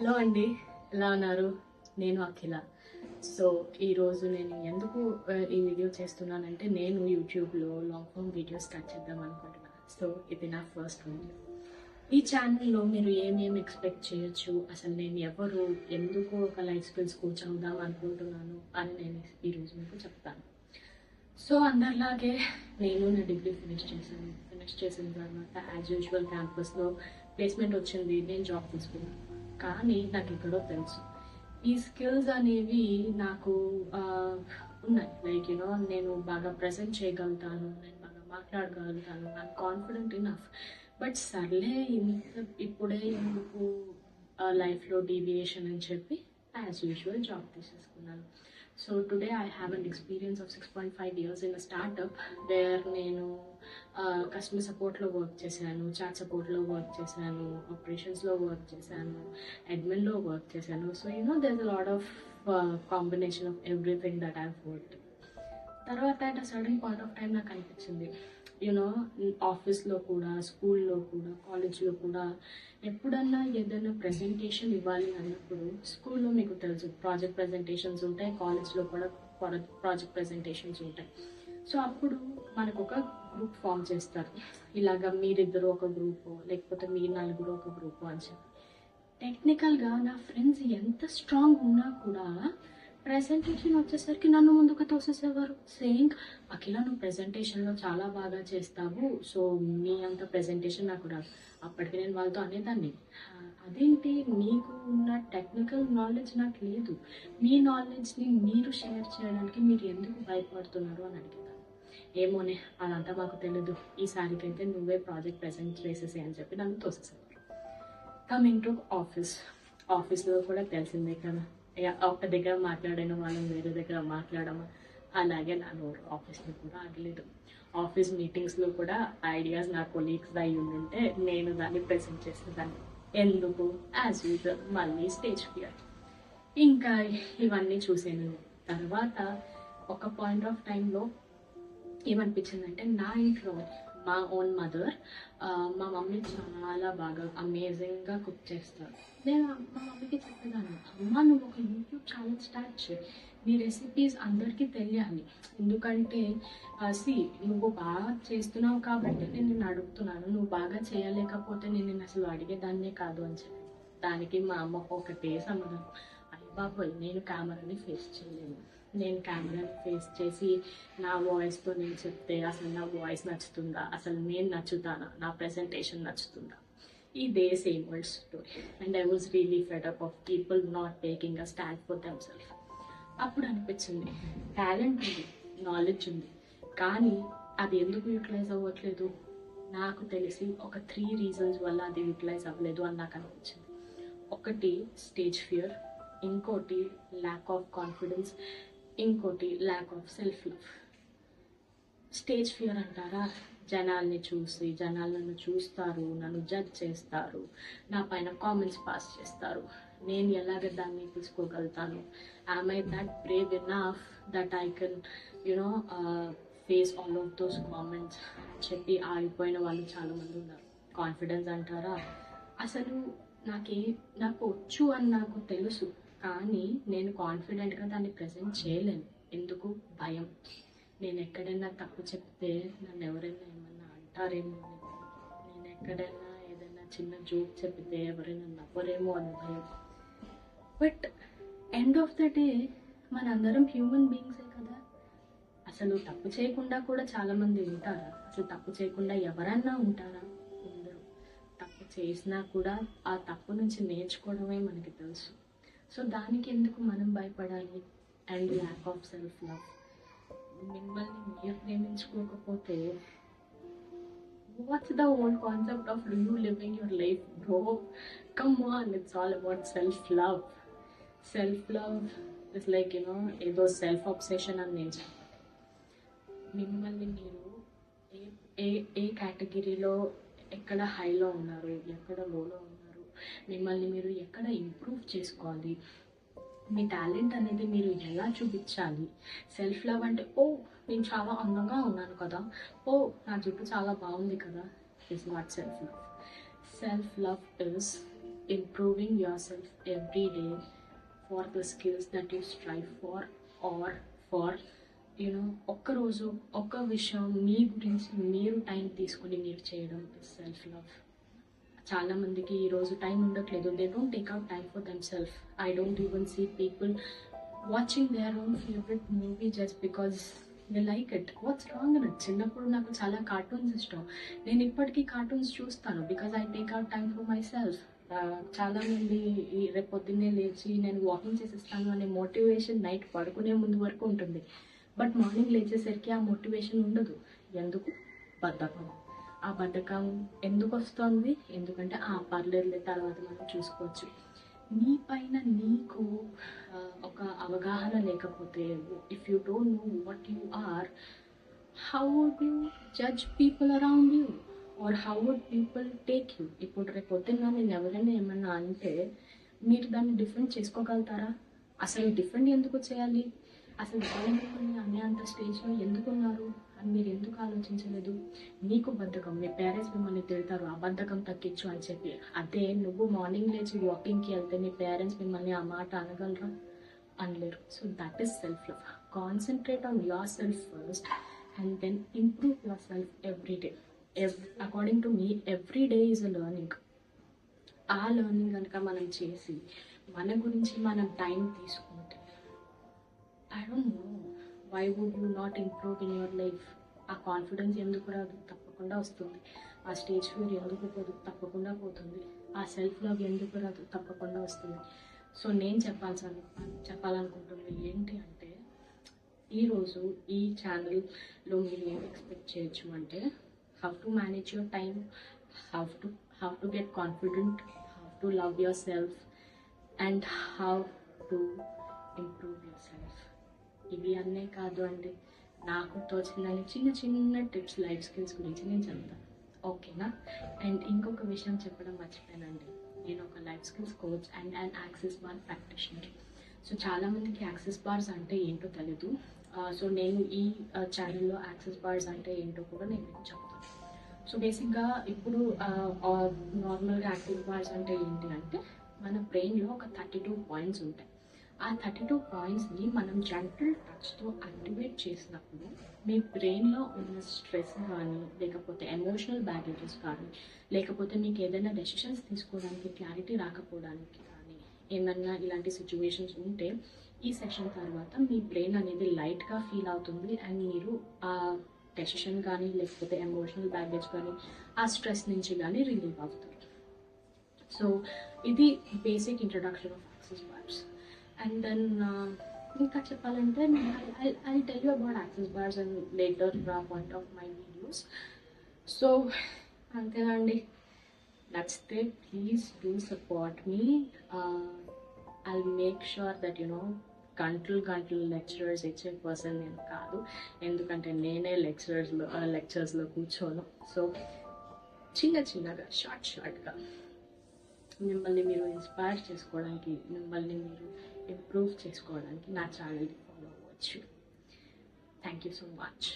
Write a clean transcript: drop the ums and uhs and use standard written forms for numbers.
Hello అండి, ఎలా ఉన్నారు? నేను అఖిల. సో ఈరోజు నేను ఎందుకు ఈ వీడియో చేస్తున్నానంటే, నేను యూట్యూబ్లో లాంగ్ ఫామ్ వీడియో స్టార్ట్ చేద్దాం అనుకుంటున్నాను. సో ఇది నా ఫస్ట్ వీడియో. ఈ ఛానల్లో మీరు ఏమేమి ఎక్స్పెక్ట్ చేయొచ్చు, అసలు నేను ఎవరు, ఎందుకు ఒక లైఫ్ స్కిల్స్ కోచ్ అవుదాం అనుకుంటున్నాను అని నేను ఈరోజు మీకు చెప్తాను. సో అందరిలాగే నేను నా డిగ్రీ ఫినిష్ చేసిన తర్వాత యాజ్ యూజువల్ క్యాంపస్లో ప్లేస్మెంట్ వచ్చింది, నేను జాబ్ తీసుకున్నాను. కానీ నాకు ఎక్కడో తెలుసు ఈ స్కిల్స్ అనేవి నాకు ఉన్నాయి. లైక్ నేను బాగా ప్రజెంట్ చేయగలుగుతాను, నేను బాగా మాట్లాడగలుగుతాను, ఐఎమ్ కాన్ఫిడెంట్ ఇనఫ్. బట్ సర్లే ఇప్పుడే ఎందుకు లైఫ్లో డీవియేషన్ అని చెప్పి యాజ్ యూజువల్ జాబ్ తీసేసుకున్నాను. So today I have an experience of 6.5 years in a startup where నేను కస్టమర్ సపోర్ట్లో వర్క్ చేశాను, చాట్ సపోర్ట్లో వర్క్ చేశాను, ఆపరేషన్స్లో వర్క్ చేశాను, అడ్మిన్లో వర్క్ చేశాను. So there's a lot of combination of everything that I've worked. తర్వాత at a sudden point of time నాకు అనిపించింది, ఆఫీస్లో కూడా, స్కూల్లో కూడా, కాలేజ్లో కూడా ఎప్పుడన్నా ఏదైనా ప్రెజెంటేషన్ ఇవ్వాలి అన్నప్పుడు, స్కూల్లో మీకు తెలుసు ప్రాజెక్ట్ ప్రెజెంటేషన్స్ ఉంటాయి, కాలేజ్లో కూడా ప్రాజెక్ట్ ప్రెజెంటేషన్స్ ఉంటాయి. సో అప్పుడు మనకు ఒక గ్రూప్ ఫామ్ చేస్తారు, ఇలాగా మీరిద్దరు ఒక గ్రూపు, లేకపోతే మీరు నలుగురు ఒక గ్రూపు అని చెప్పి. టెక్నికల్గా నా ఫ్రెండ్స్ ఎంత స్ట్రాంగ్ ఉన్నా కూడా ప్రెజెంటేషన్ వచ్చేసరికి నన్ను ముందుకు తోసేసేవారు. సేయింగ్, అఖిల నువ్వు ప్రెజెంటేషన్లో చాలా బాగా చేస్తావు, సో మీ అంత ప్రెజెంటేషన్ నాకు రాదు. అప్పటికి నేను వాళ్ళతో అనేదాన్ని, అదేంటి మీకు ఉన్న టెక్నికల్ నాలెడ్జ్ నాకు లేదు, మీ నాలెడ్జ్ని మీరు షేర్ చేయడానికి మీరు ఎందుకు భయపడుతున్నారు అని అడిగేదాన్ని. ఏమోనే అదంతా మాకు తెలీదు, ఈసారికి అయితే నువ్వే ప్రాజెక్ట్ ప్రెజెంట్ చేసేసి అని చెప్పి నన్ను తోసేసేవారు. కమింగ్ టు ఆఫీస్లో కూడా తెలిసిందే కదా, ఒక దగ్గర మాట్లాడిన వాళ్ళని వేరే దగ్గర మాట్లాడము. అలాగే నా నోరు ఆఫీస్లో కూడా ఆగలేదు. ఆఫీస్ మీటింగ్స్లో కూడా ఐడియాస్ నా కొలీగ్స్ అయి ఉంటే నేను దాన్ని ప్రెజెంట్ చేసేదాన్ని. ఎందుకు? యాజ్ యూజువల్ మళ్ళీ స్టేజ్ ఫియర్. ఇంకా ఇవన్నీ చూసాను. తర్వాత ఒక పాయింట్ ఆఫ్ టైంలో ఏమనిపించిందంటే, నా ఇంట్లో మా ఓన్ మదర్, మా మమ్మీ చాలా బాగా అమేజింగ్గా కుక్ చేస్తారు. నేను మా మమ్మీకి చెప్పేదాన్ని, అమ్మ నువ్వు ఒక యూట్యూబ్ ఛానల్ స్టార్ట్ చేయి, నీ రెసిపీస్ అందరికీ తెలియాలి. ఎందుకంటే నువ్వు బాగా చేస్తున్నావు కాబట్టి నేను నిన్ను అడుగుతున్నాను, నువ్వు బాగా చేయలేకపోతే నేను నిన్ను అసలు అడిగేదాన్నే కాదు అని చెప్పి. దానికి మా అమ్మ ఒకటే సమాధానం, అయ్య బాబోయ్ నేను కెమెరాని ఫేస్ చేయలేను, నేను కెమెరాని ఫేస్ చేసి నా వాయిస్తో నేను చెప్తే అసలు నా వాయిస్ నచ్చుతుందా, అసలు నేను నచ్చుతానా, నా ప్రెజెంటేషన్ నచ్చుతుందా? ఇదే same old story. And I was really fed up of people not taking a stand for themself. అప్పుడు అనిపించింది, టాలెంట్ ఉంది, నాలెడ్జ్ ఉంది, కానీ అది ఎందుకు యూటిలైజ్ అవ్వట్లేదు? నాకు తెలిసి ఒక 3 రీజన్స్ వల్ల అది యూటిలైజ్ అవ్వలేదు అని నాకు అనిపించింది. ఒకటి స్టేజ్ ఫియర్, ఇంకోటి ల్యాక్ ఆఫ్ కాన్ఫిడెన్స్, ఇంకోటి lakh of self love. Stage fear అంటారా, జనాల్ని చూసి జనాలు నన్ను చూస్తారు, నన్ను జడ్జ్ చేస్తారు, నా పైన కామెంట్స్ పాస్ చేస్తారు, నేను ఎలాగ దాన్ని తీసుకోగలుగుతాను, am I that brave enough that I can face all of those comments అని చెప్పి ఆగిపోయిన వాళ్ళు చాలామంది ఉన్నారు. కాన్ఫిడెన్స్ అంటారా, అసలు నాకు వచ్చు అని నాకు తెలుసు, కానీ నేను కాన్ఫిడెంట్గా దాన్ని ప్రజెంట్ చేయలేను. ఎందుకు? భయం. నేను ఎక్కడైనా తప్పు చెప్తే నన్ను ఎవరైనా ఏమన్నా అంటారేమో అని భయం. నేను ఎక్కడైనా ఏదైనా చిన్న జోక్ చెప్తే ఎవరైనా నవ్వరేమో అని భయం. But end of the day మనందరం హ్యూమన్ బీయింగ్సే కదా. అసలు తప్పు చేయకుండా కూడా చాలామంది ఉంటారా? అసలు తప్పు చేయకుండా ఎవరన్నా ఉంటారా? ఉండరు. తప్పు చేసినా కూడా ఆ తప్పు నుంచి నేర్చుకోవడమే మనకి తెలుసు. సో దానికి ఎందుకు మనం భయపడాలి? And lack of self love. మిమ్మల్ని మీరు ప్రేమించుకోకపోతే what's the old concept of you living your life bro? Come on, it's all about self love. Self love is like ఏదో సెల్ఫ్ అబ్సెషన్ అని నేను చెప్పాను. మిమ్మల్ని మీరు ఏ కేటగిరీలో ఎక్కడ హైలో ఉన్నారు, ఎక్కడ లోలో ఉన్నారు, మిమ్మల్ని మీరు ఎక్కడ ఇంప్రూవ్ చేసుకోవాలి, మీ టాలెంట్ అనేది మీరు ఎలా చూపించాలి. సెల్ఫ్ లవ్ అంటే, ఓ నేను చాలా అందంగా ఉన్నాను కదా, ఓ నా జుట్టు చాలా బాగుంది కదా, is not self love. Self love is improving your self every day for the skills that you strive for or for you know ఒక్కరోజు ఒక్క విషయం మీ గురించి మీరు టైం తీసుకుని మీరు చేయడం సెల్ఫ్ లవ్. చాలామందికి ఈరోజు టైం ఉండట్లేదు. They don't take out time for them self. I don't even see people watching their own favourite movie just because they like it. What's wrong in it? చిన్నప్పుడు నాకు చాలా cartoons ఇష్టం. నేను ఇప్పటికీ cartoons చూస్తాను because I take out time for my self. చాలామంది రేపు పొద్దున్నే లేచి నేను వాకింగ్ చేసేస్తాను అనే మోటివేషన్ నైట్ పడుకునే ముందు వరకు ఉంటుంది. బట్ మార్నింగ్ లేచేసరికి ఆ మోటివేషన్ ఉండదు. ఎందుకు? బద్ధకం. ఆ బద్ధకం ఎందుకు వస్తుంది? ఎందుకంటే పర్లేదు తర్వాత మనం చూసుకోవచ్చు. నీ పైన నీకు ఒక అవగాహన లేకపోతే, if you don't know what you are, how would you judge people around you or how would people take you? ఇప్పుడు రేపు పొద్దున్న నేను ఎవరైనా ఏమన్నా అంటే మీరు దాన్ని డిఫరెంట్ చేసుకోగలుగుతారా? అసలు డిఫరెంట్ ఎందుకు చేయాలి? అసలు వాళ్ళని అనే అంత స్టేజ్లో ఎందుకున్నారు అని మీరు ఎందుకు ఆలోచించలేదు? నీకు బద్ధకం, మీ పేరెంట్స్ మిమ్మల్ని తిడతారు ఆ బద్ధకం తగ్గించు అని చెప్పి. అదే నువ్వు మార్నింగ్ లేచి వాకింగ్కి వెళ్తే మీ పేరెంట్స్ మిమ్మల్ని ఆ మాట అనగలరా? అనలేరు. So that is self love. Concentrate on yourself first and then improve your self every day. According to me every day is a learning. ఆ లెర్నింగ్ కనుక మనం చేసి మన గురించి మనం టైం తీసుకుంటే, I don't know why would you not improve in your life. ఆ confidence ఎందుకు రాదు? తప్పకుండా వస్తుంది. ఆ స్టేజ్ ఫియర్ ఎందుకు పోదు? తప్పకుండా పోతుంది. ఆ సెల్ఫ్ లవ్ ఎందుకు రాదు? తప్పకుండా వస్తుంది. సో నేను చెప్పాలనుకుంటుంది ఏంటి అంటే, ఈరోజు ఈ ఛానల్లో మీరు ఏం ఎక్స్పెక్ట్ చేయొచ్చు అంటే, how to manage your time, how to get confident, how to love your self and how to improve your self. ఇవి అన్నీ కాదు అండి, నాకు తోచిందని చిన్న చిన్న టిప్స్, లైఫ్ స్కిల్స్ గురించి నేను చెప్తాను. ఓకేనా? అండ్ ఇంకొక విషయం చెప్పడం మర్చిపోయానండి. నేను ఒక life skills coach and access bar practitioner. So చాలామందికి యాక్సెస్ బార్స్ అంటే ఏంటో తెలీదు. సో నేను ఈ ఛానల్లో యాక్సెస్ బార్స్ అంటే ఏంటో కూడా నేను మీకు చెప్తాను. సో బేసిక్గా ఇప్పుడు నార్మల్గా యాక్సెస్ బార్స్ అంటే ఏంటి అంటే, మన బ్రెయిన్లో ఒక 32 పాయింట్స్ ఉంటాయి. ఆ 32 పాయింట్స్ని మనం జెంటల్ టచ్తో యాక్టివేట్ చేసినప్పుడు మీ బ్రెయిన్లో ఉన్న స్ట్రెస్ కానీ, లేకపోతే ఎమోషనల్ బ్యాగేజెస్ కానీ, లేకపోతే మీకు ఏదైనా డెసిషన్స్ తీసుకోవడానికి క్లారిటీ రాకపోవడానికి కానీ, ఏమన్నా ఇలాంటి సిచ్యువేషన్స్ ఉంటే ఈ సెషన్ తర్వాత మీ బ్రెయిన్ అనేది లైట్గా ఫీల్ అవుతుంది అండ్ మీరు ఆ డెసిషన్ కానీ, లేకపోతే ఎమోషనల్ బ్యాగేజ్ కానీ, ఆ స్ట్రెస్ నుంచి కానీ రిలీవ్ అవుతారు. సో ఇది basic introduction of access bars. And then ఇంకా చెప్పాలంటే I tell you about access bars and later point of my videos. So అంతేనండి, నచ్చితే please do support me. I make sure that గంటలు lecturers ఇచ్చే person నేను కాదు, ఎందుకంటే నేనే లెక్చర్స్లో కూర్చోను. సో చిన్నగా షార్ట్గా మిమ్మల్ని మీరు ఇన్స్పైర్ చేసుకోవడానికి, మిమ్మల్ని మీరు ఇంప్రూవ్ చేసుకోవడానికి నా ఛానల్ని ఫాలో అవ్వచ్చు. Thank you so much.